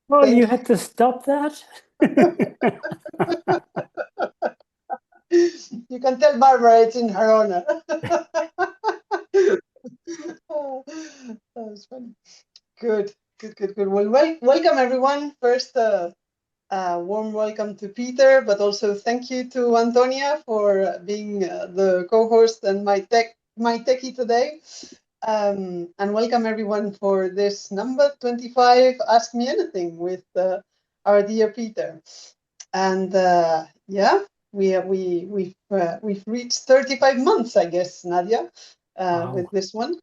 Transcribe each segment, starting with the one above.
Well, Thank you had to stop that. You can tell Barbara it's in her honor. Oh, that was funny. Good, good, good, good. Well, welcome everyone. First, warm welcome to Peter, but also thank you to Antonia for being the co-host and my techie today. And welcome everyone for this number 25, Ask Me Anything with our dear Peter. And yeah, we've reached 35 months, I guess, Nadia, Wow. with this one,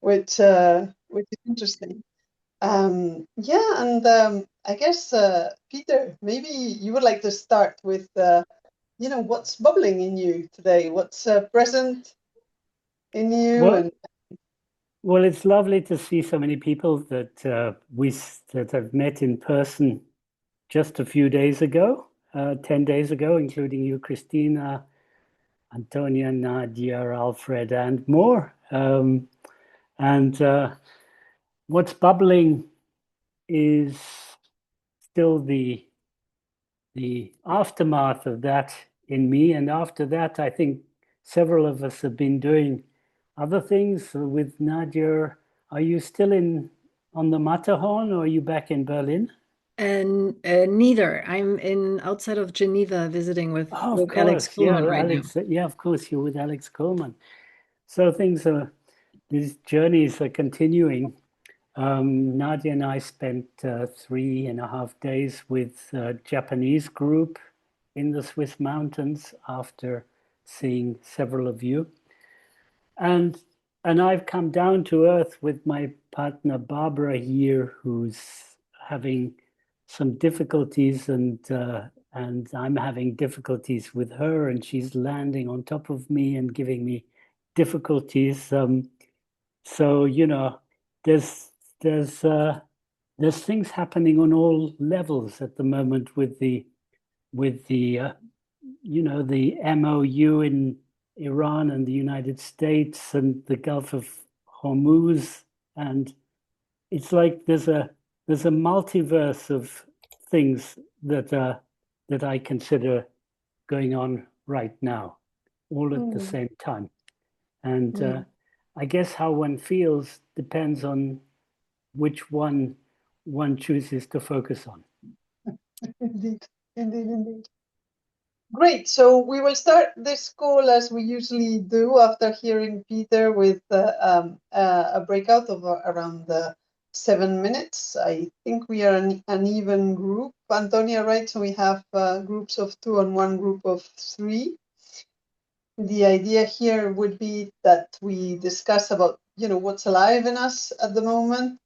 which is interesting. Yeah, and I guess Peter, maybe you would like to start with what's bubbling in you today, what's present in you, Well, and well, it's lovely to see so many people that that I've met in person just a few days ago, 10 days ago, including you, Christina, Antonia, Nadia, Alfred, and more. And what's bubbling is still the aftermath of that in me. And after that, I think several of us have been doing other things. With Nadia, are you still on the Matterhorn, or are you back in Berlin? And neither. I'm in outside of Geneva visiting with Oh, of Alex course. Yeah, Kuhlmann right now. Alex. Yeah, of course, you're with Alex Coleman. So these journeys are continuing. Nadia and I spent 3.5 days with a Japanese group in the Swiss mountains after seeing several of you. And I've come down to earth with my partner Barbara here, who's having some difficulties, and I'm having difficulties with her, and she's landing on top of me and giving me difficulties. So there's there's uh, there's things happening on all levels at the moment with the MOU in Iran and the United States and the Gulf of Hormuz, and it's like there's a multiverse of things that I consider going on right now, all at the same time. And I guess how one feels depends on which one chooses to focus on. indeed, indeed, indeed. Great. So we will start this call as we usually do after hearing Peter with a breakout of around 7 minutes. I think we are an even group, Antonia, right? So we have groups of 2 and one group of 3. The idea here would be that we discuss about, what's alive in us at the moment,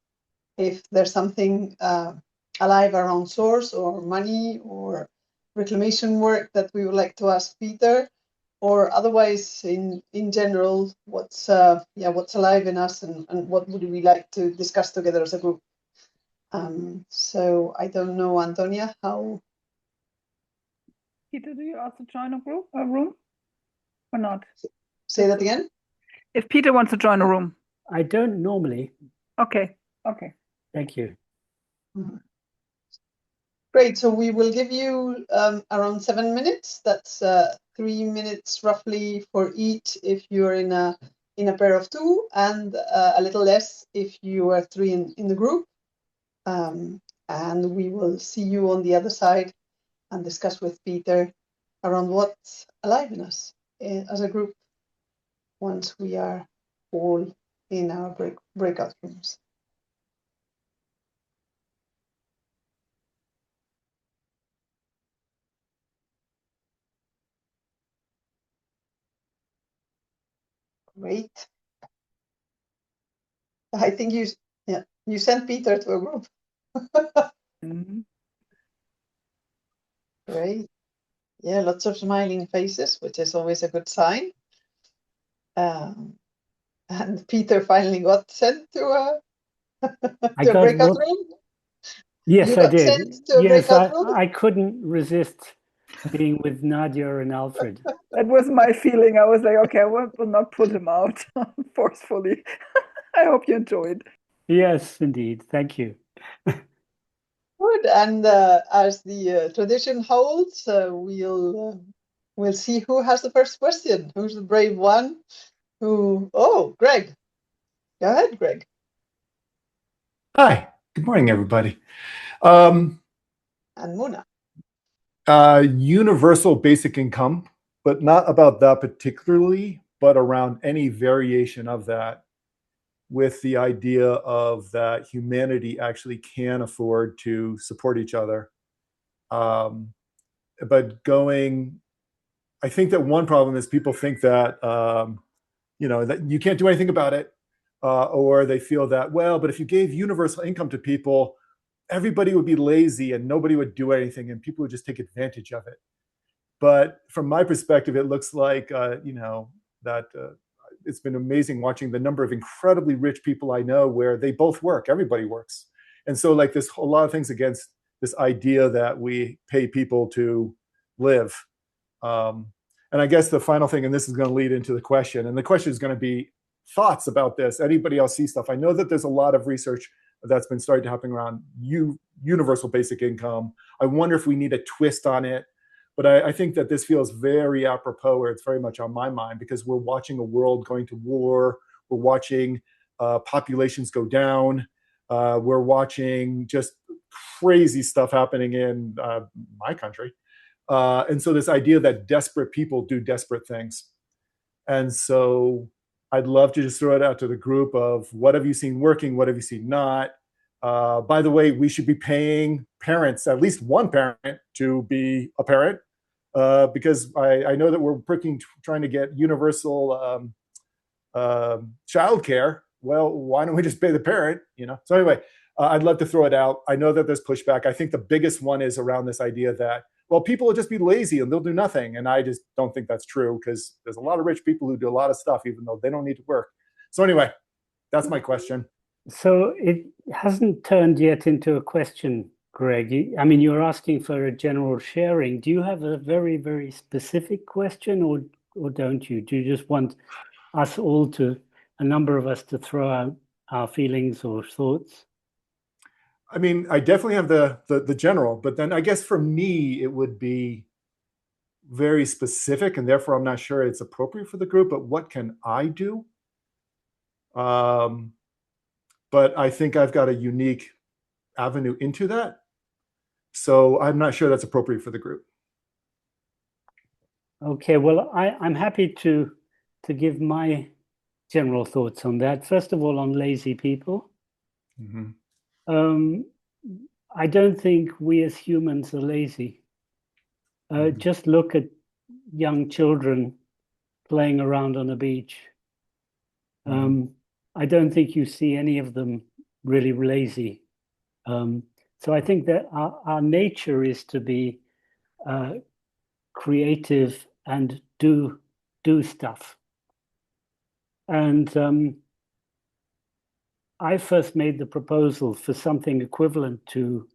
if there's something alive around source or money or reclamation work that we would like to ask Peter, or otherwise in general, what's alive in us, and what would we like to discuss together as a group. So I don't know, Antonia, how. Peter, do you also join a room or not? Say that again. If Peter wants to join a room. I don't normally. Okay. Thank you. Mm-hmm. Great. So we will give you around 7 minutes. That's 3 minutes roughly for each if you're in a pair of 2, and a little less if you are 3 in the group. And we will see you on the other side and discuss with Peter around what's alive in us as a group once we are all in our breakout rooms. Great. I think you sent Peter to a group. Mm-hmm. Great. Yeah, lots of smiling faces, which is always a good sign. And Peter finally got sent to a breakout room. Yes, I did. Sent to a breakout room? I couldn't resist being with Nadia and Alfred. That was my feeling. I was like, okay, I will not put him out forcefully. I hope you enjoyed. Yes, indeed. Thank you. Good. good. And as the tradition holds, we'll see who has the first question. Who's the brave one? Oh, Greg. Go ahead, Greg. Hi. Good morning, everybody. And Muna. Universal basic income, but not about that particularly, but around any variation of that, with the idea of that humanity actually can afford to support each other. But I think that one problem is people think that, that you can't do anything about it. Or they feel that, well, but if you gave universal income to people, everybody would be lazy and nobody would do anything and people would just take advantage of it. But from my perspective, it looks like, that it's been amazing watching the number of incredibly rich people I know where they both work, everybody works. And so like this whole lot of things against this idea that we pay people to live. And I guess the final thing, and this is going to lead into the question, and the question is going to be thoughts about this. Anybody else see stuff? I know that there's a lot of research that's been starting to happen around universal basic income. I wonder if we need a twist on it. But I think that this feels very apropos, or it's very much on my mind, because we're watching a world going to war. We're watching populations go down. We're watching just crazy stuff happening in my country. And so this idea that desperate people do desperate things. And so I'd love to just throw it out to the group of what have you seen working? What have you seen not? By the way, we should be paying parents, at least one parent, to be a parent, because I know that we're trying to get universal childcare. Well, why don't we just pay the parent? So anyway, I'd love to throw it out. I know that there's pushback. I think the biggest one is around this idea that, well, people will just be lazy and they'll do nothing. And I just don't think that's true, because there's a lot of rich people who do a lot of stuff, even though they don't need to work. So anyway, that's my question. So it hasn't turned yet into a question, Greg. You're asking for a general sharing. Do you have a very, very specific question, or don't you? Do you just want us all a number of us to throw out our feelings or thoughts? I definitely have the general, but then I guess for me, it would be very specific, and therefore I'm not sure it's appropriate for the group, but what can I do? But I think I've got a unique avenue into that. So I'm not sure that's appropriate for the group. Okay, well, I'm happy to give my general thoughts on that. First of all, on lazy people. Mm-hmm. I don't think we as humans are lazy. Just look at young children playing around on a beach. I don't think you see any of them really lazy. So I think that our nature is to be creative and do stuff. And I first made the proposal for something equivalent to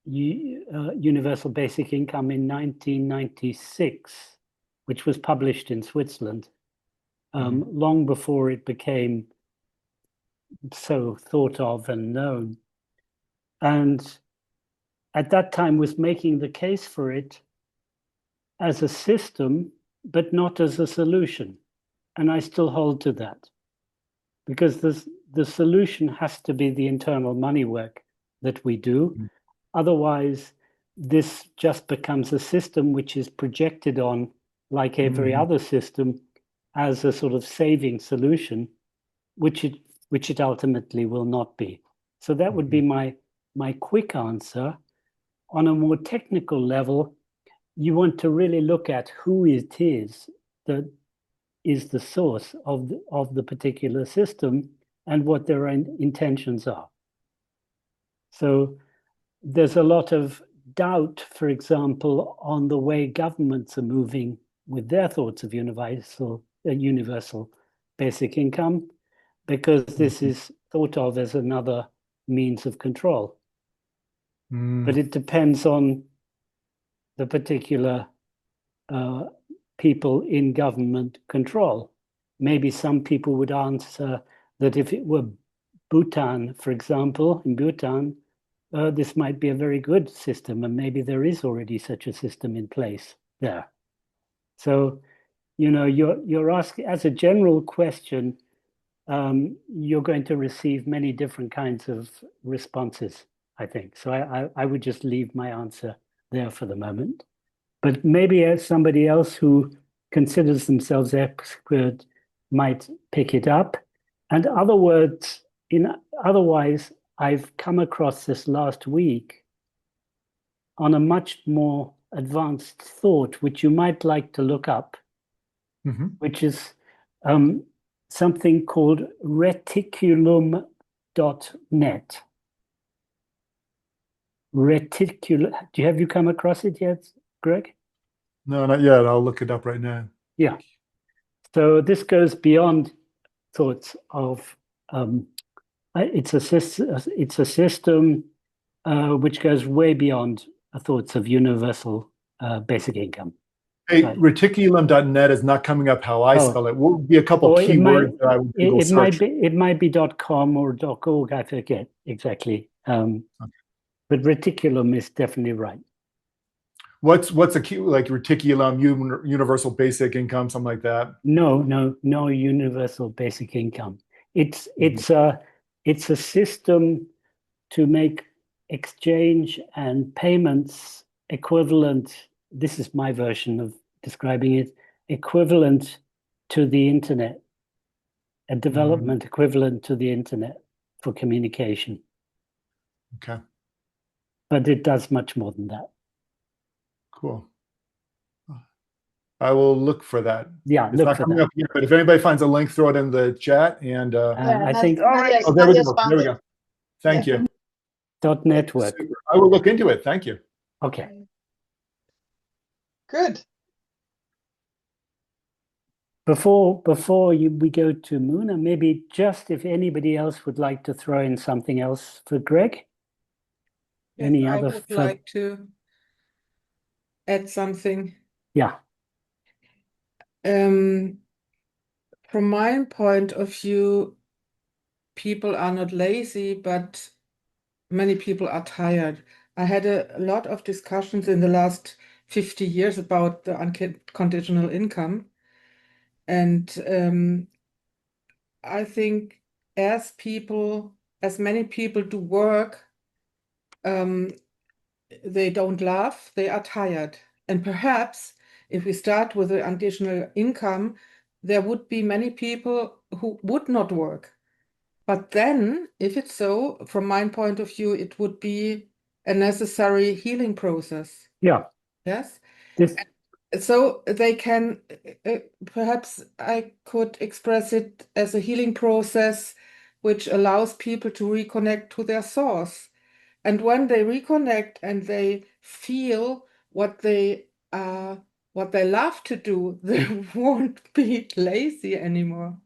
universal basic income in 1996, which was published in Switzerland, long before it became so thought of and known. And at that time was making the case for it as a system, but not as a solution. And I still hold to that, because the solution has to be the internal money work that we do. Otherwise, this just becomes a system which is projected on, like every other system, as a sort of saving solution, which it ultimately will not be. So that would be my quick answer. On a more technical level, you want to really look at who it is that is the source of the particular system and what their intentions are. So there's a lot of doubt, for example, on the way governments are moving with their thoughts of universal basic income, because this is thought of as another means of control. But it depends on the particular people in government control. Maybe some people would answer that if it were Bhutan, for example, in Bhutan, this might be a very good system, and maybe there is already such a system in place there. So, you're asking, as a general question, you're going to receive many different kinds of responses, I think. So I would just leave my answer there for the moment. But maybe as somebody else who considers themselves expert might pick it up. And otherwise, I've come across this last week on a much more advanced thought, which you might like to look up, which is something called reticulum.net. Have you come across it yet, Greg? No, not yet. I'll look it up right now. Yeah. So this goes beyond thoughts of it's a system which goes way beyond thoughts of universal basic income. Hey, Right. reticulum.net is not coming up how I spell it. What would be a couple keywords that I would Google search? It might be .com or .org, I forget exactly. But reticulum is definitely right. What's a key, like reticulum, universal basic income, something like that? No universal basic income. It's a system to make exchange and payments equivalent. This is my version of describing it, equivalent to the internet, a development equivalent to the internet for communication. Okay. But it does much more than that. Cool. I will look for that. Yeah, it's not coming up here, but if anybody finds a link, throw it in the chat. And I think there we go. There we go. Thank you. .network. Super. I will look into it. Thank you. Okay. Good. Before we go to Muna, maybe just if anybody else would like to throw in something else for Greg. Yes, I would like to add something. Yeah. From my point of view, people are not lazy, but many people are tired. I had a lot of discussions in the last 50 years about the unconditional income. And I think as many people do work, they don't laugh, they are tired. And perhaps if we start with an additional income, there would be many people who would not work. But then, if it's so, from my point of view, it would be a necessary healing process. Yeah. Yes. So they can, perhaps I could express it as a healing process, which allows people to reconnect to their source. And when they reconnect and they feel what they love to do, they won't be lazy anymore.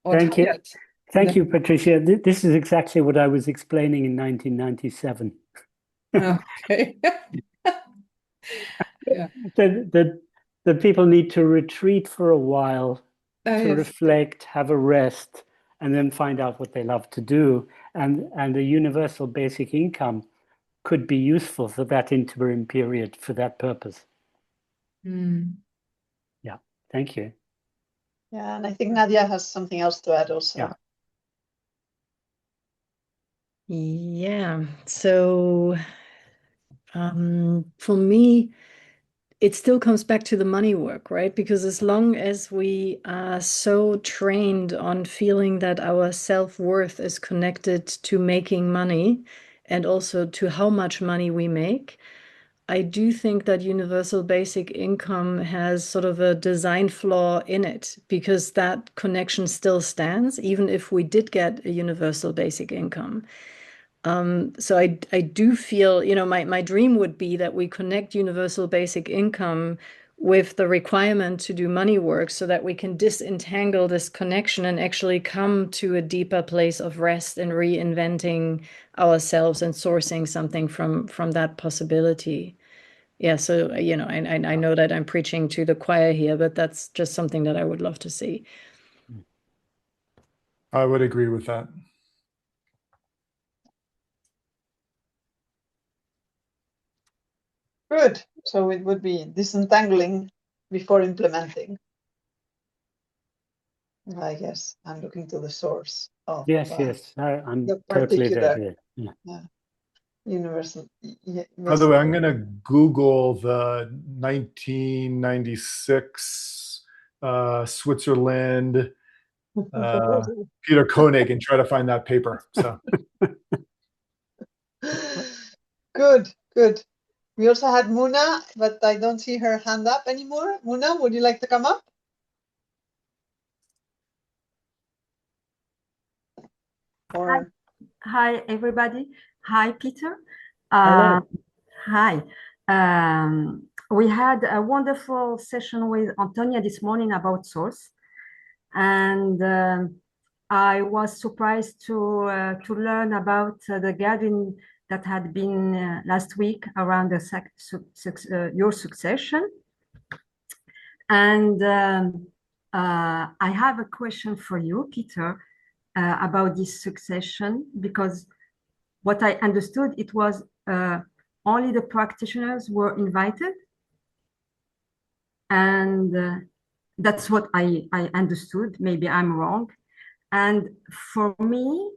Thank you. Thank you, Patricia. This is exactly what I was explaining in 1997. Okay. Yeah. That people need to retreat for a while to reflect, have a rest, and then find out what they love to do. And a universal basic income could be useful for that interim period for that purpose. Yeah, thank you. Yeah, and I think Nadia has something else to add also. Yeah. So for me, it still comes back to the money work, right? Because as long as we are so trained on feeling that our self-worth is connected to making money and also to how much money we make, I do think that universal basic income has sort of a design flaw in it, because that connection still stands, even if we did get a universal basic income. So I do feel, my dream would be that we connect universal basic income with the requirement to do money work so that we can disentangle this connection and actually come to a deeper place of rest and reinventing ourselves and sourcing something from that possibility. Yeah, so, I know that I'm preaching to the choir here, but that's just something that I would love to see. I would agree with that. Good. So it would be disentangling before implementing. I guess I'm looking to the source of Yes, I'm the totally particular there. Yeah. universal. By the way, I'm going to Google the 1996 Switzerland Peter Koenig and try to find that paper. So Good, good. We also had Muna, but I don't see her hand up anymore. Muna, would you like to come up? Or Hi, everybody. Hi, Peter. Hello. Hi. We had a wonderful session with Antonia this morning about source, and I was surprised to learn about the gathering that had been last week around the your succession. And I have a question for you, Peter, about this succession, because what I understood, it was only the practitioners were invited. And that's what I understood. Maybe I'm wrong. And for me,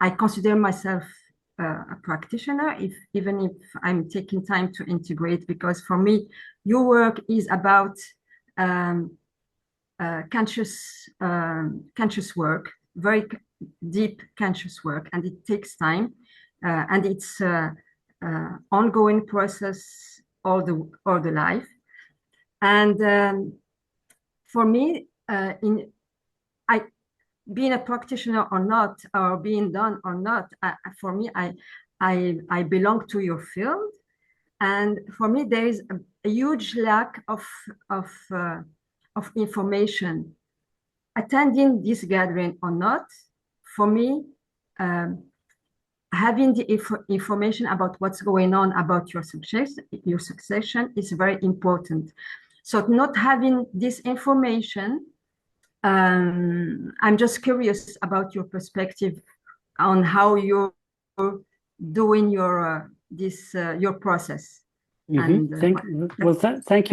I consider myself a practitioner, even if I'm taking time to integrate, because for me, your work is about conscious work, very deep conscious work, and it takes time, and it's ongoing process all the life. And for me, being a practitioner or not, or being done or not, for me, I belong to your field, and for me, there is a huge lack of information. Attending this gathering or not, for me, having the information about what's going on about your succession is very important. So not having this information, I'm just curious about your perspective on how you're doing your your process. Mm-hmm. Thank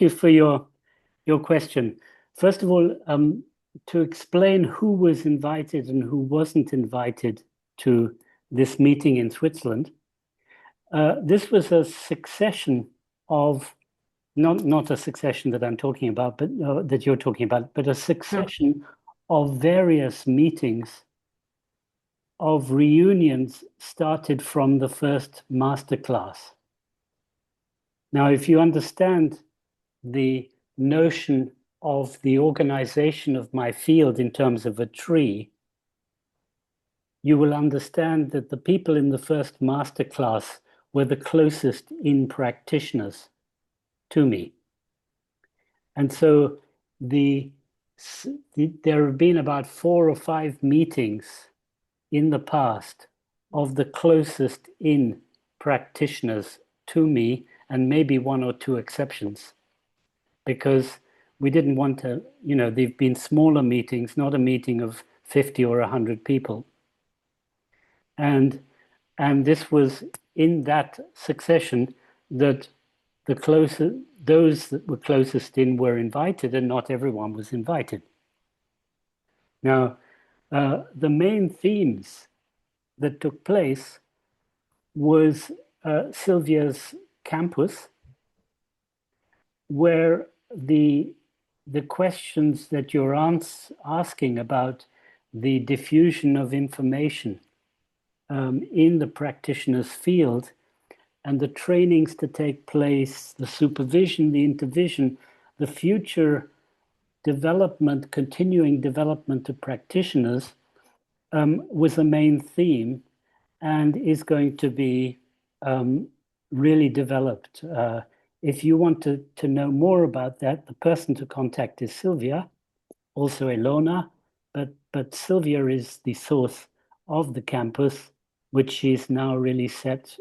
you for your question. First of all, to explain who was invited and who wasn't invited to this meeting in Switzerland, this was a succession of not a succession that I'm talking about, but that you're talking about, but a succession of various meetings, of reunions started from the first masterclass. Now, if you understand the notion of the organization of my field in terms of a tree, you will understand that the people in the first masterclass were the closest in practitioners to me. And so there have been about 4 or 5 meetings in the past of the closest in practitioners to me, and maybe 1 or 2 exceptions, because we didn't want to, they've been smaller meetings, not a meeting of 50 or 100 people. And this was in that succession that those that were closest in were invited, and not everyone was invited. Now, the main themes that took place was Sylvia's campus, where the questions that you're asking about the diffusion of information in the practitioner's field, and the trainings to take place, the supervision, the intervision, the future development, continuing development of practitioners was the main theme, and is going to be really developed. If you want to know more about that, the person to contact is Sylvia, also Ilona, but Sylvia is the source of the campus, which she's now really set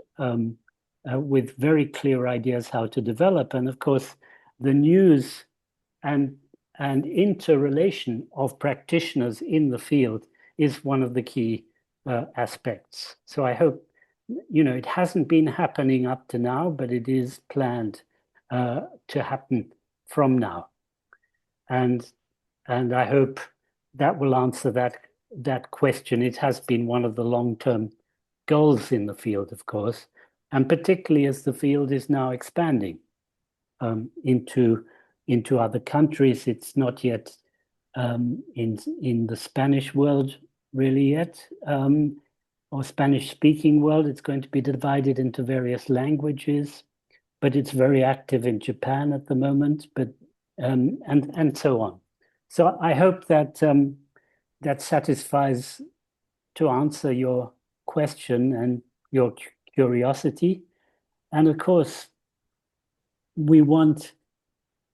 with very clear ideas how to develop. And of course, the news and interrelation of practitioners in the field is one of the key aspects. So I hope it hasn't been happening up to now, but it is planned to happen from now. And I hope that will answer that question. It has been one of the long-term goals in the field, of course, and particularly as the field is now expanding into other countries. It's not yet in the Spanish world really yet, or Spanish-speaking world. It's going to be divided into various languages, but it's very active in Japan at the moment, but and so on. So I hope that that satisfies to answer your question and your curiosity. And of course, we want,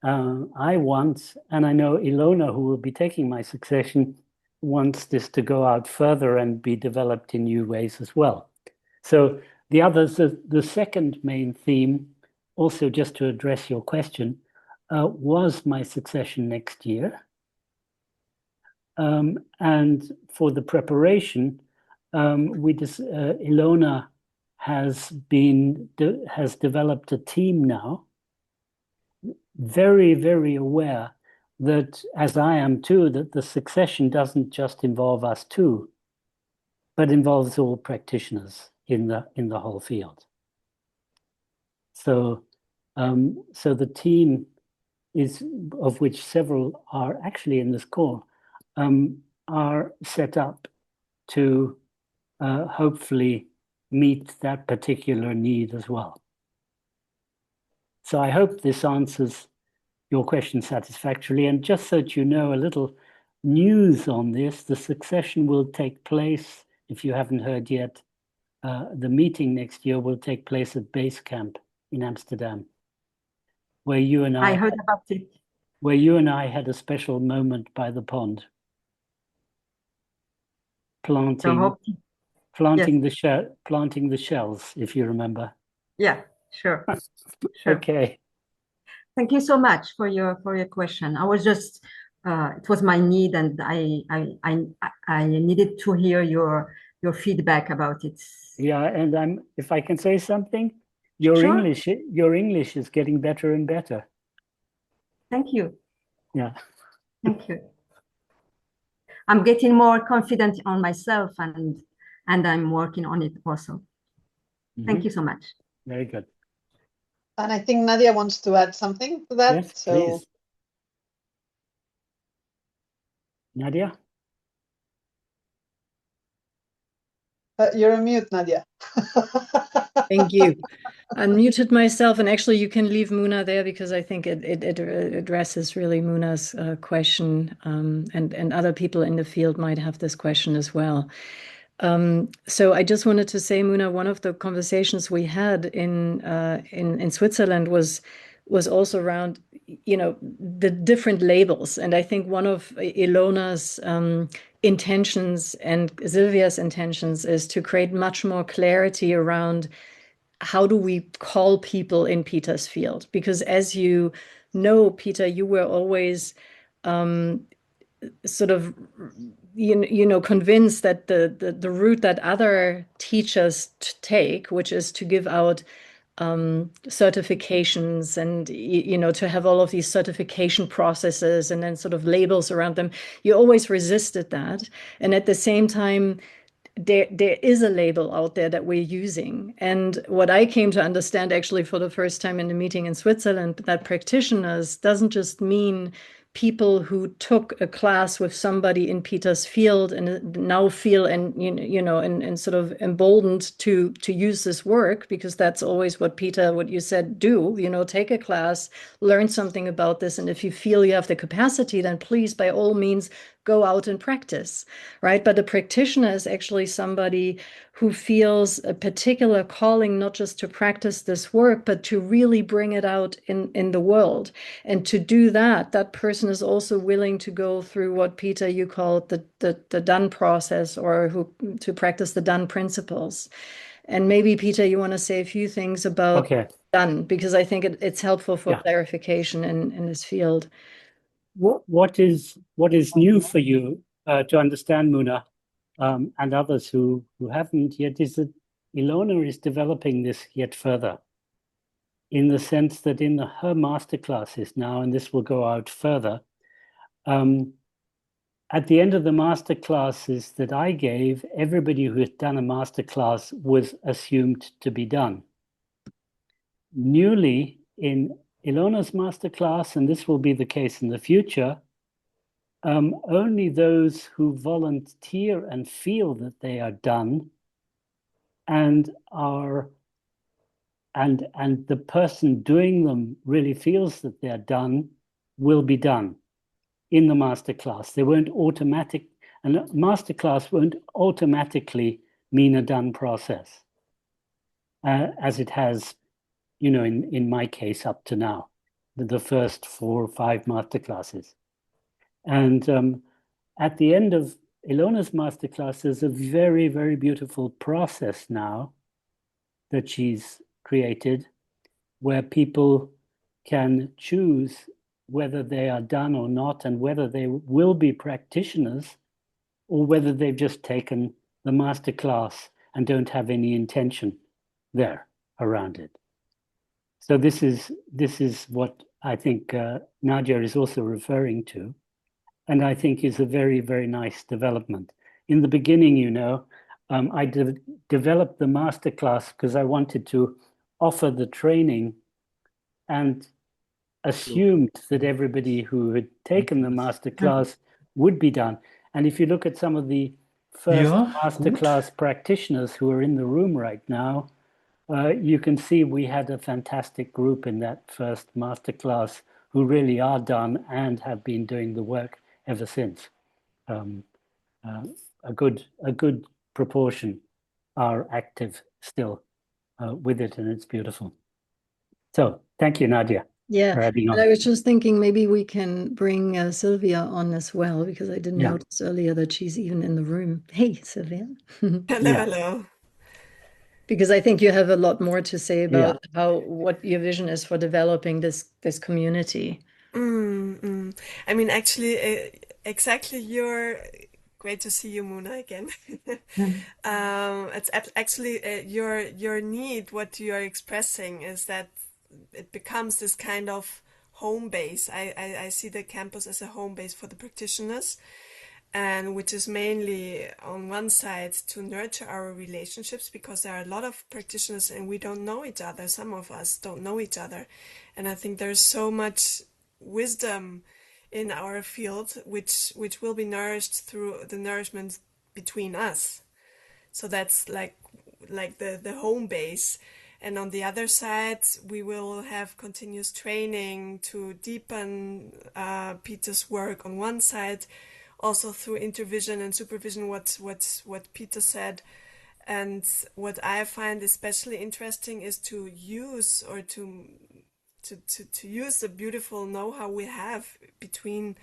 I want, and I know Ilona, who will be taking my succession, wants this to go out further and be developed in new ways as well. So the others, the second main theme, also just to address your question, was my succession next year. And for the preparation, Ilona has developed a team now, very, very aware that, as I am too, that the succession doesn't just involve us two, but involves all practitioners in the whole field. So, so the team is, of which several are actually in this call, are set up to hopefully meet that particular need as well. So I hope this answers your question satisfactorily. And just so that you know, a little news on this, the succession will take place, if you haven't heard yet, the meeting next year will take place at Base Camp in Amsterdam, where you and I heard about it. Where you and I had a special moment by the pond, planting the shells, if you remember. Yeah, sure. Okay. Thank you so much for your question. I was just it was my need, and I needed to hear your feedback about it. Yeah, and if I can say something, your English is getting better and better. Thank you. Yeah. Thank you. I'm getting more confident on myself, and I'm working on it also. Mm-hmm. Thank you so much. Very good. And I think Nadia wants to add something to that. Yes, please. Nadia? You're on mute, Nadia. Thank you. Unmuted myself, and actually you can leave Muna there because I think it addresses really Muna's question, and other people in the field might have this question as well. So I just wanted to say, Muna, one of the conversations we had in Switzerland was also around, the different labels. And I think one of Ilona's intentions and Silvia's intentions is to create much more clarity around how do we call people in Peter's field? Because as you know, Peter, you were always sort of convinced that the route that other teachers take, which is to give out certifications and to have all of these certification processes and then sort of labels around them, you always resisted that. And at the same time, there is a label out there that we're using. And what I came to understand actually for the first time in the meeting in Switzerland, that practitioners doesn't just mean people who took a class with somebody in Peter's field and now feel and sort of emboldened to use this work, because that's always what you said, do, take a class, learn something about this. And if you feel you have the capacity, then please, by all means, go out and practice, right? But a practitioner is actually somebody who feels a particular calling, not just to practice this work, but to really bring it out in the world. And to do that, that person is also willing to go through what, Peter, you called the done process, or to practice the done principles. And maybe, Peter, you want to say a few things about done, because I think it's helpful for clarification in this field. What is new for you to understand, Muna, and others who haven't yet, is that Ilona is developing this yet further, in the sense that in her masterclasses now, and this will go out further, at the end of the masterclasses that I gave, everybody who had done a masterclass was assumed to be done. Newly, in Ilona's masterclass, and this will be the case in the future, only those who volunteer and feel that they are done and the person doing them really feels that they're done will be done in the masterclass. They won't and a masterclass won't automatically mean a done process, as it has, in my case up to now, the first 4 or 5 masterclasses. And at the end of Ilona's masterclass, there's a very, very beautiful process now that she's created, where people can choose whether they are done or not, and whether they will be practitioners, or whether they've just taken the masterclass and don't have any intention there around it. So this is what I think Nadia is also referring to, and I think is a very, very nice development. In the beginning, I developed the masterclass because I wanted to offer the training and assumed that everybody who had taken the masterclass would be done. And if you look at some of the first masterclass practitioners who are in the room right now, you can see we had a fantastic group in that first masterclass who really are done and have been doing the work ever since. A good proportion are active still with it, and it's beautiful. So thank you, Nadia. Yeah, for adding on. and I was just thinking maybe we can bring Sylvia on as well, because I didn't Yeah. notice earlier that she's even in the room. Hey, Sylvia. Hello, Yeah. hello. Because I think you have a lot more to say about what your vision is for developing this community. I mean, actually, exactly. Great to see you, Muna, again. It's actually your need. What you are expressing is that it becomes this kind of home base. I see the campus as a home base for the practitioners, and which is mainly on one side to nurture our relationships, because there are a lot of practitioners and we don't know each other. Some of us don't know each other, and I think there's so much wisdom in our field which will be nourished through the nourishment between us. So that's like the home base. And on the other side, we will have continuous training to deepen Peter's work on one side, also through intervision and supervision, what Peter said. And what I find especially interesting is to use or to use the beautiful know-how we have between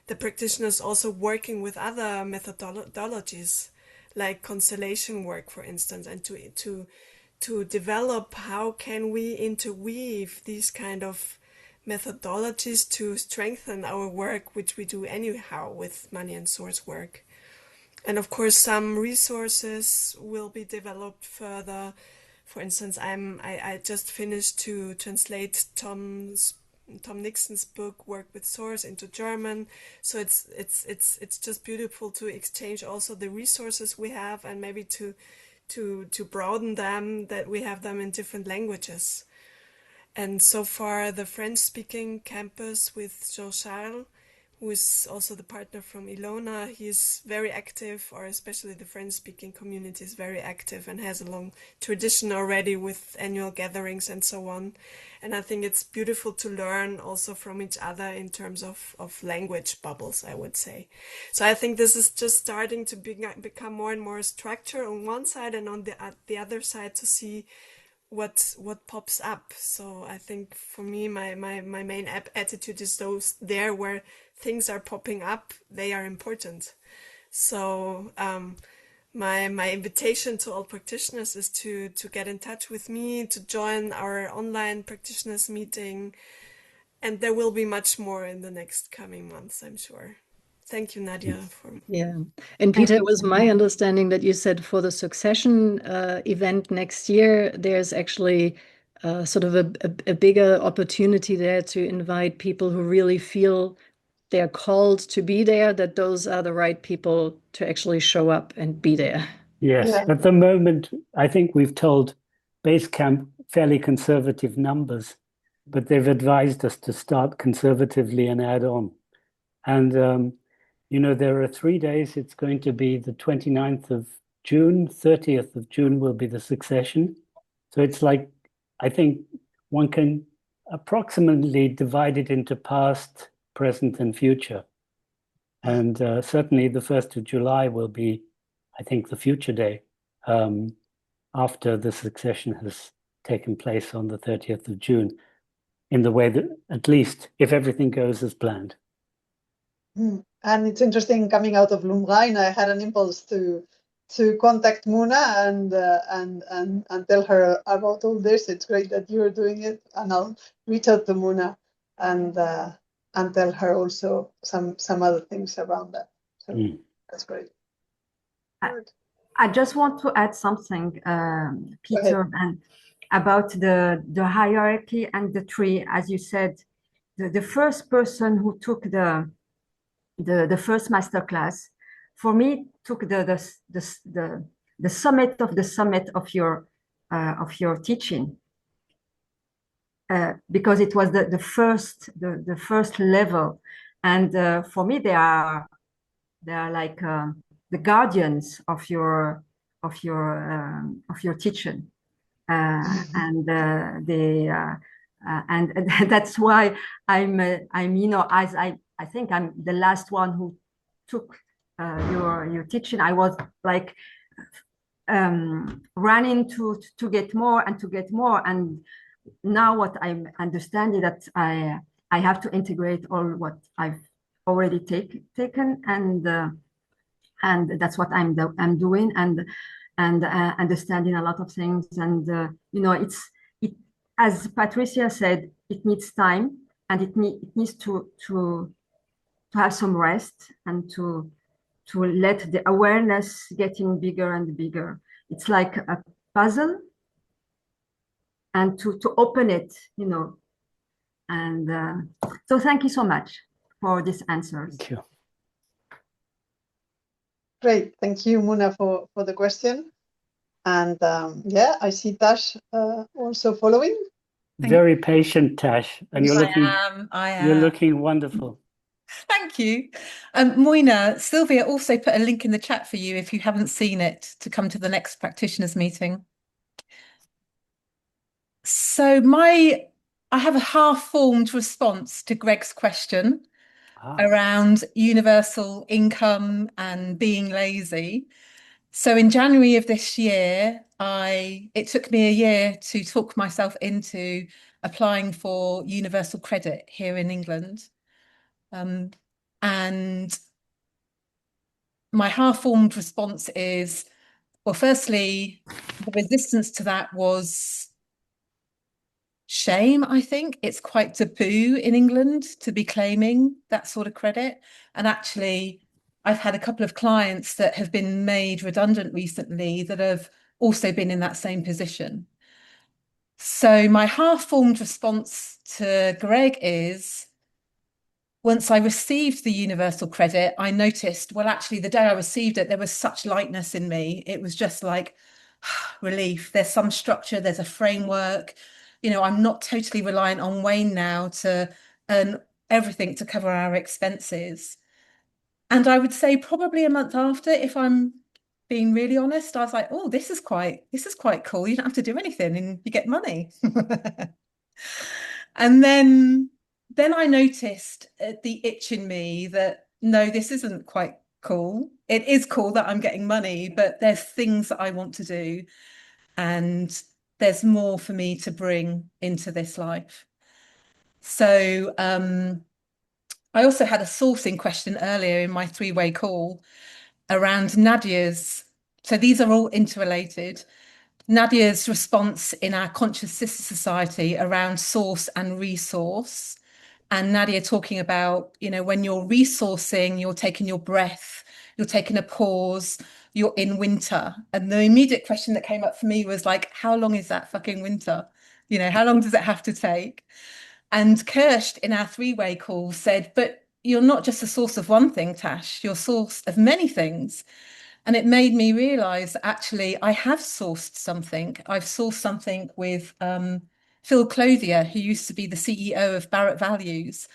the practitioners, also working with other methodologies like constellation work, for instance, and to develop how can we interweave these kind of methodologies to strengthen our work, which we do anyhow with money and source work. And of course, some resources will be developed further. For instance, I just finished to translate Tom Nixon's book Work with Source into German. So it's just beautiful to exchange also the resources we have, and maybe to broaden them, that we have them in different languages. And so far, the French-speaking campus with Jean-Charles, who is also the partner from Ilona, he's very active, or especially the French-speaking community is very active and has a long tradition already with annual gatherings and so on. And I think it's beautiful to learn also from each other in terms of language bubbles, I would say. So I think this is just starting to become more and more structure on one side, and on the other side to see what pops up. So I think for me, my main attitude is those there where things are popping up, they are important. So my invitation to all practitioners is to get in touch with me, to join our online practitioners meeting, and there will be much more in the next coming months, I'm sure. Thank you, Nadia, for Yeah. And Peter, it was my understanding that you said for the succession event next year, there's actually sort of a bigger opportunity there to invite people who really feel they're called to be there, that those are the right people to actually show up and be there. Yes, Yeah. at the moment, I think we've told Basecamp fairly conservative numbers, but they've advised us to start conservatively and add on. And, you know, there are 3 days. It's going to be the 29th of June, 30th of June will be the succession. So it's like, I think one can approximately divide it into past, present, and future. And certainly the 1st of July will be, I think, the future day after the succession has taken place on the 30th of June, in the way that, at least, if everything goes as planned. And it's interesting, coming out of Lumrain, I had an impulse to contact Muna and tell her about all this. It's great that you're doing it, and I'll reach out to Muna and tell her also some other things around that. So that's great. I just want to add something, Peter, and about the hierarchy and the tree. As you said, the first person who took the first masterclass, for me, took the summit of the summit of your teaching, because it was the first level, and for me they are like the guardians of your teaching, and and that's why I'm you know, as I think I'm the last one who took your teaching. I was like running to get more and to get more, and now what I'm understanding that I have to integrate all what I've already taken, and that's what I'm doing, and understanding a lot of things, and you know, it, as Patricia said, it needs time, and it needs to have some rest, and to let the awareness getting bigger and bigger. It's like a puzzle, and to open it, you know. And so thank you so much for these answers. Thank you. Great, thank you, Muna, for the question. And yeah, I see Tash also following. Very patient, Tash, and you're looking. I am. You're looking wonderful. Thank you. Moina, Sylvia also put a link in the chat for you if you haven't seen it, to come to the next practitioners meeting. So I have a half-formed response to Greg's question around universal income and being lazy. So in January of this year, it took me a year to talk myself into applying for universal credit here in England. And my half-formed response is, well, firstly, the resistance to that was shame, I think. It's quite taboo in England to be claiming that sort of credit. And actually, I've had a couple of clients that have been made redundant recently that have also been in that same position. So my half-formed response to Greg is, once I received the universal credit, I noticed, well, actually, the day I received it, there was such lightness in me. It was just like relief. There's some structure, there's a framework. You know, I'm not totally reliant on Wayne now to earn everything to cover our expenses. And I would say probably a month after, if I'm being really honest, I was like, oh, this is quite cool. You don't have to do anything and you get money. And then I noticed the itch in me that, no, this isn't quite cool. It is cool that I'm getting money, but there's things that I want to do, and there's more for me to bring into this life. So I also had a sourcing question earlier in my three-way call around Nadia's. So these are all interrelated. Nadia's response in our Conscious Sister Society around source and resource, And Nadia talking about, when you're resourcing, you're taking your breath, you're taking a pause, you're in winter. And the immediate question that came up for me was like, how long is that fucking winter? How long does it have to take? And Kirst in our three-way call said, but you're not just a source of one thing, Tash, you're a source of many things. And it made me realize that actually I have sourced something. I've sourced something with Phil Clothier, who used to be the CEO of Barrett Values.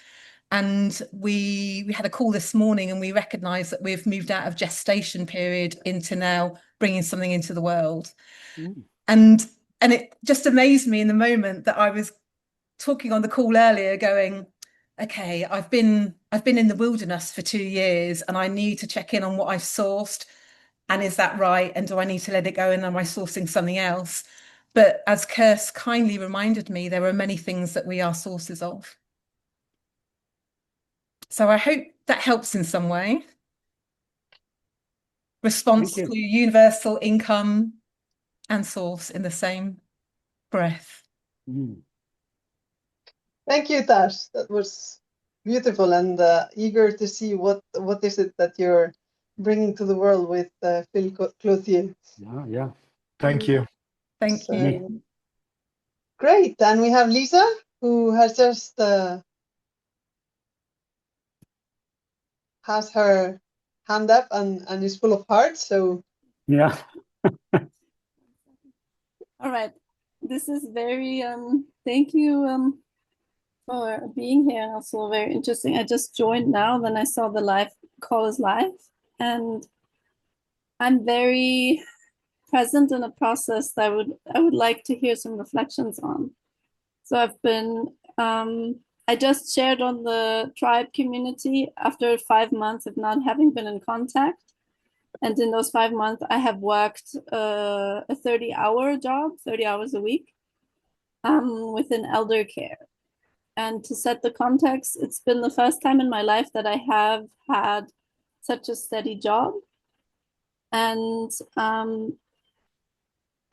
And we had a call this morning, and we recognized that we've moved out of gestation period into now bringing something into the world. And it just amazed me in the moment that I was talking on the call earlier going, okay, I've been in the wilderness for 2 years, and I need to check in on what I've sourced. And is that right? And do I need to let it go? And am I sourcing something else? But as Kirst kindly reminded me, there are many things that we are sources of. So I hope that helps in some way. Response to universal income and source in the same breath. Thank you, Tash. That was beautiful, and eager to see what is it that you're bringing to the world with Phil Clothier. Yeah. Thank you. Thank you. Great. And we have Lisa, who has just has her hand up and is full of heart. So yeah. All right. This is very thank you for being here. Also very interesting. I just joined now, then I saw the live call is live, and I'm very present in a process that I would like to hear some reflections on. So I've been I just shared on the tribe community after 5 months of not having been in contact. And in those 5 months, I have worked a 30-hour job, 30 hours a week, within elder care. And to set the context, it's been the first time in my life that I have had such a steady job. And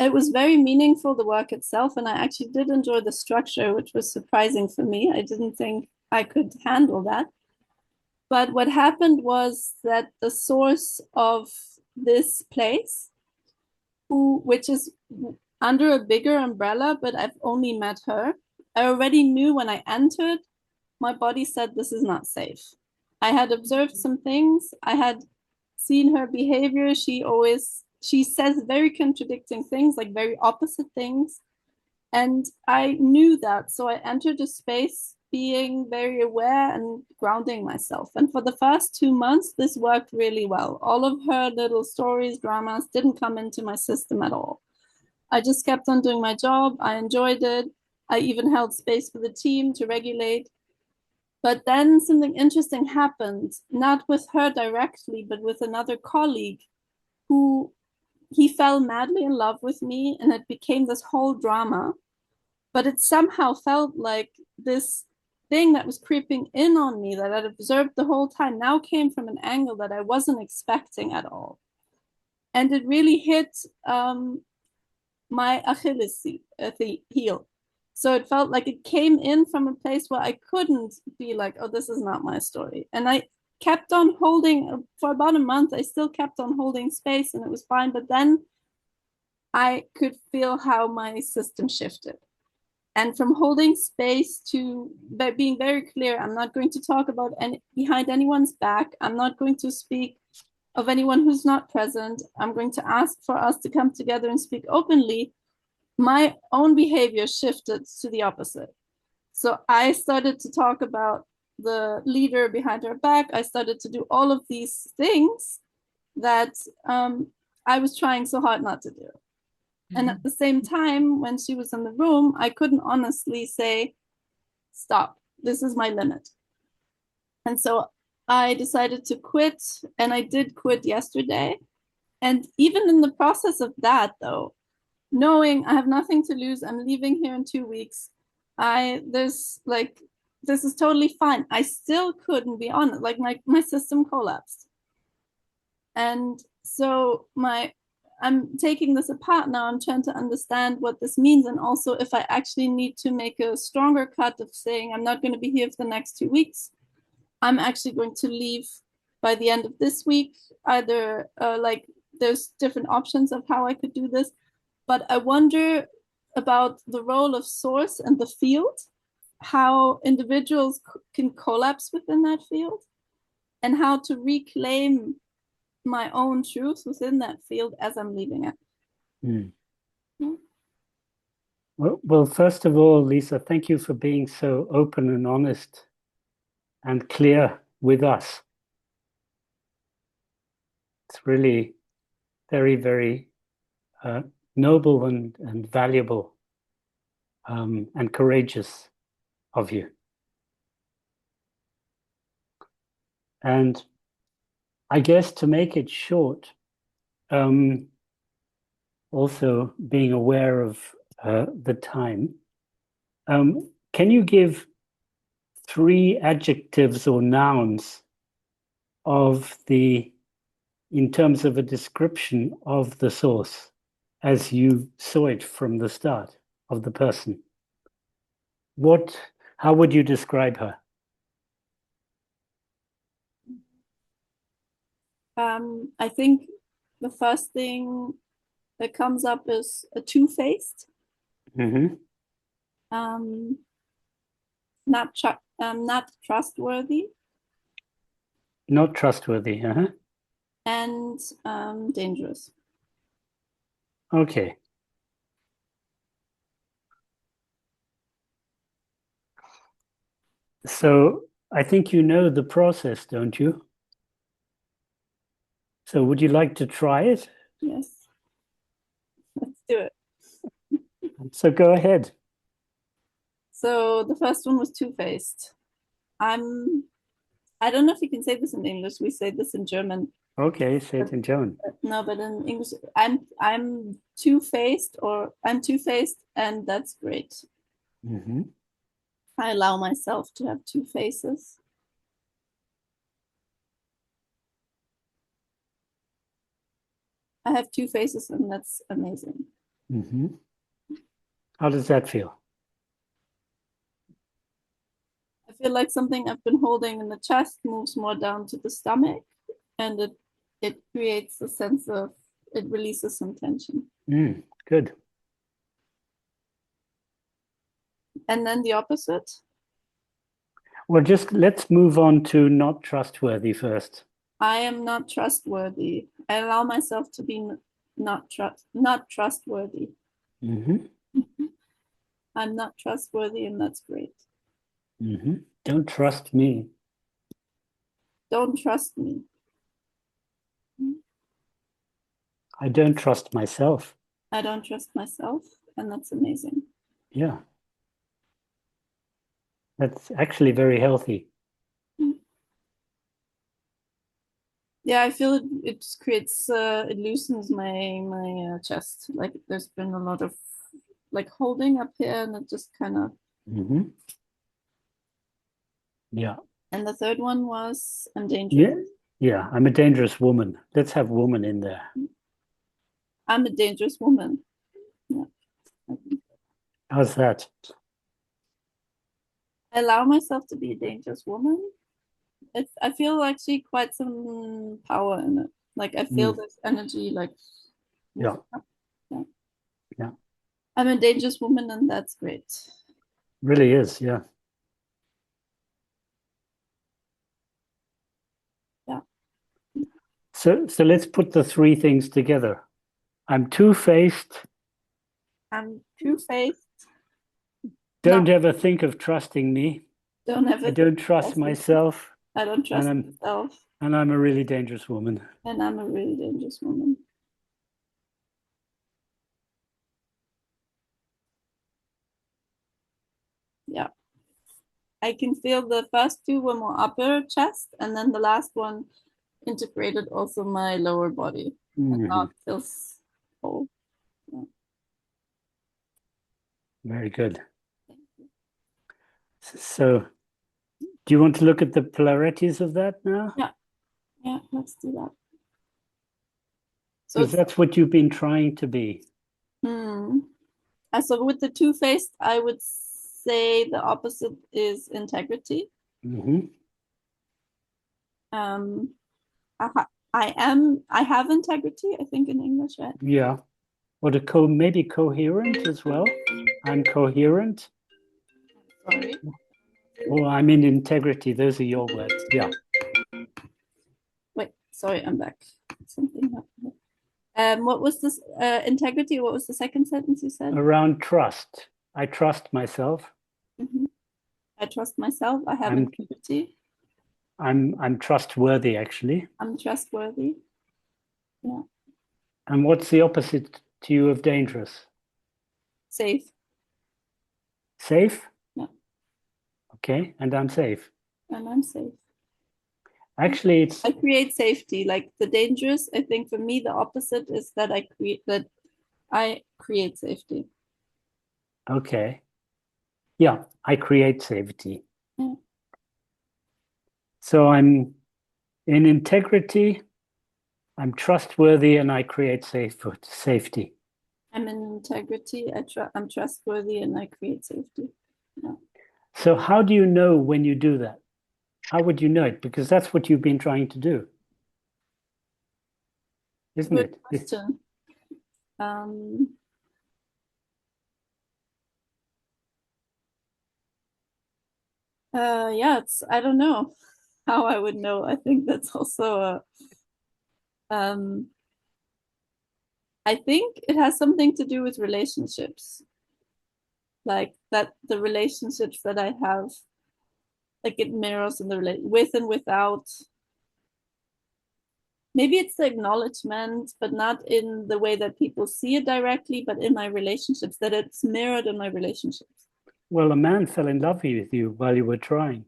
it was very meaningful, the work itself, and I actually did enjoy the structure, which was surprising for me. I didn't think I could handle that. But what happened was that the source of this place, which is under a bigger umbrella, but I've only met her, I already knew when I entered, my body said this is not safe. I had observed some things. I had seen her behavior. She says very contradicting things, like very opposite things. And I knew that. So I entered a space being very aware and grounding myself. And for the first 2 months, this worked really well. All of her little stories, dramas didn't come into my system at all. I just kept on doing my job. I enjoyed it. I even held space for the team to regulate. But then something interesting happened, not with her directly, but with another colleague who he fell madly in love with me, and it became this whole drama. But it somehow felt like this thing that was creeping in on me that I'd observed the whole time now came from an angle that I wasn't expecting at all. And it really hit my Achilles heel. So it felt like it came in from a place where I couldn't be like, oh, this is not my story. And I kept on holding, for about a month, I still kept on holding space, and it was fine. But then I could feel how my system shifted. And from holding space to being very clear, I'm not going to talk about behind anyone's back. I'm not going to speak of anyone who's not present. I'm going to ask for us to come together and speak openly. My own behavior shifted to the opposite. So I started to talk about the leader behind her back. I started to do all of these things that I was trying so hard not to do. And at the same time, when she was in the room, I couldn't honestly say, stop, this is my limit. And so I decided to quit, and I did quit yesterday. And even in the process of that, though, knowing I have nothing to lose, I'm leaving here in 2 weeks. This is totally fine. I still couldn't be on it. Like my system collapsed. And so I'm taking this apart now. I'm trying to understand what this means, and also if I actually need to make a stronger cut of saying I'm not going to be here for the next 2 weeks. I'm actually going to leave by the end of this week. Either like there's different options of how I could do this, but I wonder about the role of source and the field, how individuals can collapse within that field, and how to reclaim my own truth within that field as I'm leaving it. Well, first of all, Lisa, thank you for being so open and honest and clear with us. It's really very, very noble and valuable and courageous of you. And I guess to make it short, also being aware of the time, can you give 3 adjectives or nouns in terms of a description of the source as you saw it from the start of the person? How would you describe her? I think the first thing that comes up is a two-faced. Mm-hmm. Not trustworthy. Not trustworthy, And dangerous. Okay. So I think you know the process, don't you? So would you like to try it? Yes. Let's do it. So go ahead. So the first one was two-faced. I don't know if you can say this in English. We say this in German. Okay, say it in German. No, but in English, I'm two-faced, or I'm two-faced, and that's great. Mm-hmm. I allow myself to have 2 faces. I have 2 faces, and that's amazing. Mm-hmm. How does that feel? I feel like something I've been holding in the chest moves more down to the stomach, and it creates a sense of, it releases some tension. Good. And then the opposite? Well, just let's move on to not trustworthy first. I am not trustworthy. I allow myself to be not trustworthy. Mm-hmm. I'm not trustworthy, and that's great. Mm-hmm. Don't trust me. Don't trust me. I don't trust myself. I don't trust myself, and that's amazing. Yeah. That's actually very healthy. Yeah, I feel it just creates, it loosens my chest. Like there's been a lot of like holding up here, and it just kind of. Mm-hmm. Yeah. And the third one was I'm dangerous. Yeah, I'm a dangerous woman. Let's have woman in there. I'm a dangerous woman. Yeah. How's that? I allow myself to be a dangerous woman. I feel actually quite some power in it. Like I feel this energy, like. Yeah. Yeah. Yeah. I'm a dangerous woman, and that's great. Really is, yeah. Yeah. So let's put the 3 things together. I'm two-faced. I'm two-faced. Don't ever think of trusting me. I don't trust myself. I don't trust myself. And I'm a really dangerous woman. And I'm a really dangerous woman. Yeah. I can feel the first 2 were more upper chest, and then the last one integrated also my lower body. And now it feels whole. Yeah. Very good. So, do you want to look at the polarities of that now? Yeah, let's do that. So Because that's what you've been trying to be. So with the two-faced, I would say the opposite is integrity. Mm-hmm. I have integrity, I think, in English, right? Yeah. Or maybe coherent as well. I'm coherent. Sorry. Or I'm in integrity. Those are your words. Yeah. Wait, sorry, I'm back. Something happened. What was this integrity? What was the second sentence you said? Around trust. I trust myself. I trust myself. I have integrity. I'm trustworthy, actually. I'm trustworthy. Yeah. And what's the opposite to you of dangerous? Safe. Safe? Yeah. Okay, and I'm safe. And I'm safe. Actually, I create safety. Like the dangerous, I think for me, the opposite is that I create safety. Okay. Yeah, I create safety. Yeah. So I'm in integrity, I'm trustworthy, and I create safety. I'm in integrity, I'm trustworthy, and I create safety. Yeah. So how do you know when you do that? How would you know it? Because that's what you've been trying to do. Isn't Good it? question. Yeah, I don't know how I would know. I think that's also I think it has something to do with relationships. Like that the relationships that I have, like it mirrors in the with and without. Maybe it's the acknowledgement, but not in the way that people see it directly, but in my relationships, that it's mirrored in my relationships. Well, a man fell in love with you while you were trying.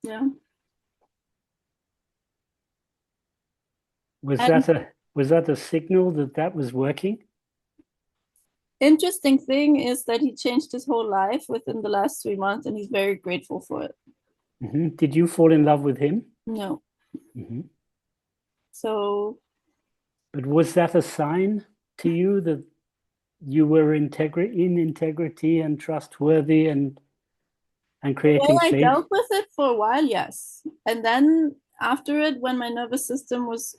Yeah. Was that a signal that was working? Interesting thing is that he changed his whole life within the last 3 months, and he's very grateful for it. Mm-hmm. Did you fall in love with him? No. Mm-hmm. So. But was that a sign to you that you were in integrity and trustworthy and creating Well, I safe? dealt with it for a while, yes. And then after it, when my nervous system was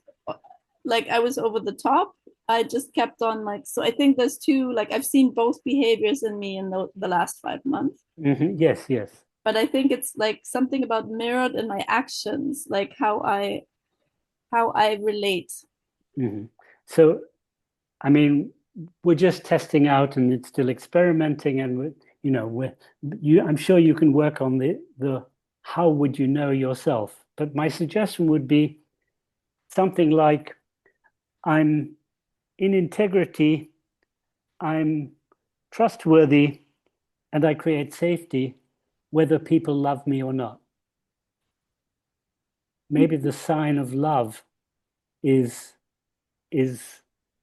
like I was over the top, I just kept on like, so I think there's two, like I've seen both behaviors in me in the last 5 months. Mm-hmm. Yes, yes. But I think it's like something about mirrored in my actions, like how I relate. Mm-hmm. So, I mean, we're just testing out and it's still experimenting, and I'm sure you can work on the how would you know yourself. But my suggestion would be something like, I'm in integrity, I'm trustworthy, and I create safety, whether people love me or not. Maybe the sign of love is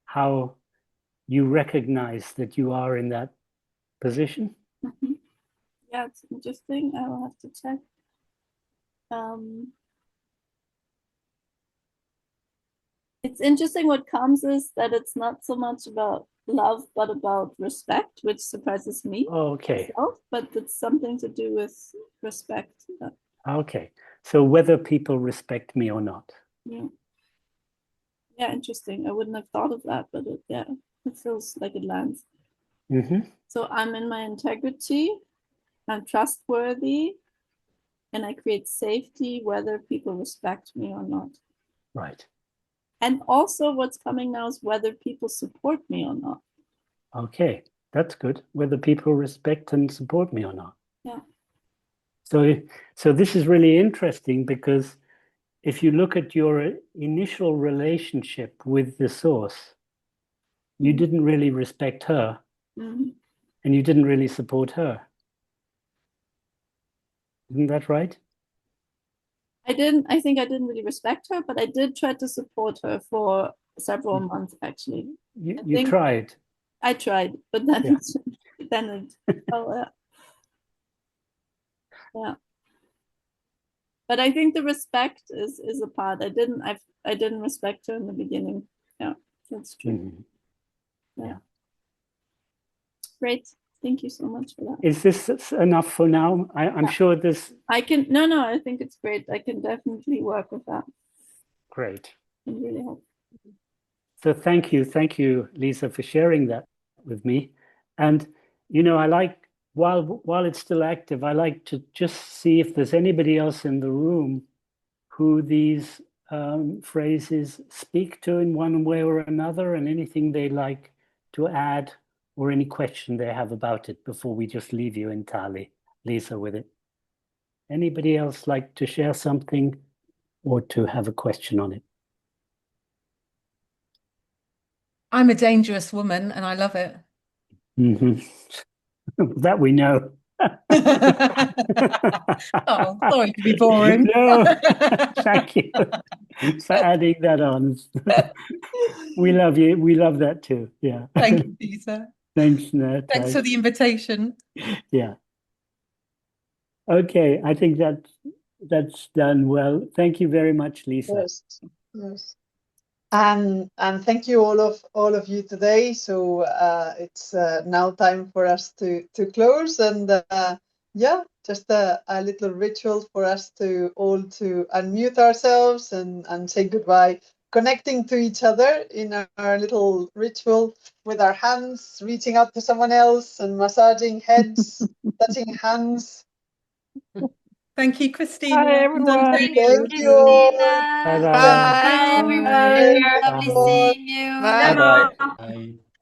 how you recognize that you are in that position. Mm-hmm. Yeah, it's interesting. I will have to check. It's interesting. What comes is that it's not so much about love, but about respect, which surprises me. Oh, okay. Myself, but it's something to do with respect. Okay. So whether people respect me or not. Yeah. Yeah, interesting. I wouldn't have thought of that, but it feels like it lands. Mm-hmm. So I'm in my integrity, I'm trustworthy, and I create safety whether people respect me or not. Right. And also what's coming now is whether people support me or not. Okay, that's good. Whether people respect and support me or not. Yeah. So this is really interesting, because if you look at your initial relationship with the source, you didn't really respect her, and you didn't really support her. Isn't that right? I think I didn't really respect her, but I did try to support her for several months, actually. You tried. I tried, but then then it, oh yeah. But I think the respect is a part. I didn't respect her in the beginning. Yeah, that's true. Yeah. Great. Thank you so much for that. Is this enough for now? I'm sure this. I can, no, I think it's great. I can definitely work with that. Great. It really helps. So thank you, Lisa, for sharing that with me. And, you know, I like, while it's still active, I like to just see if there's anybody else in the room who these phrases speak to in one way or another, and anything they like to add or any question they have about it before we just leave you entirely, Lisa, with it. Anybody else like to share something or to have a question on it? I'm a dangerous woman and I love it. That we know. Oh, sorry to be boring. No, thank you for adding that on. We love you. We love that too. Yeah. Thank you, Peter. Thanks, Nat. Thanks for the invitation. Yeah. Okay, I think that's done well. Thank you very much, Lisa. Yes. And thank you all of you today. So it's now time for us to close, and yeah, just a little ritual for us to all to unmute ourselves and say goodbye, connecting to each other in our little ritual with our hands, reaching out to someone else and massaging heads, touching hands. Thank you, Christina. Bye, everyone. Thank you all. Bye-bye. Bye, everyone. Bye. Lovely Bye. seeing you. Bye. Bye. Bye.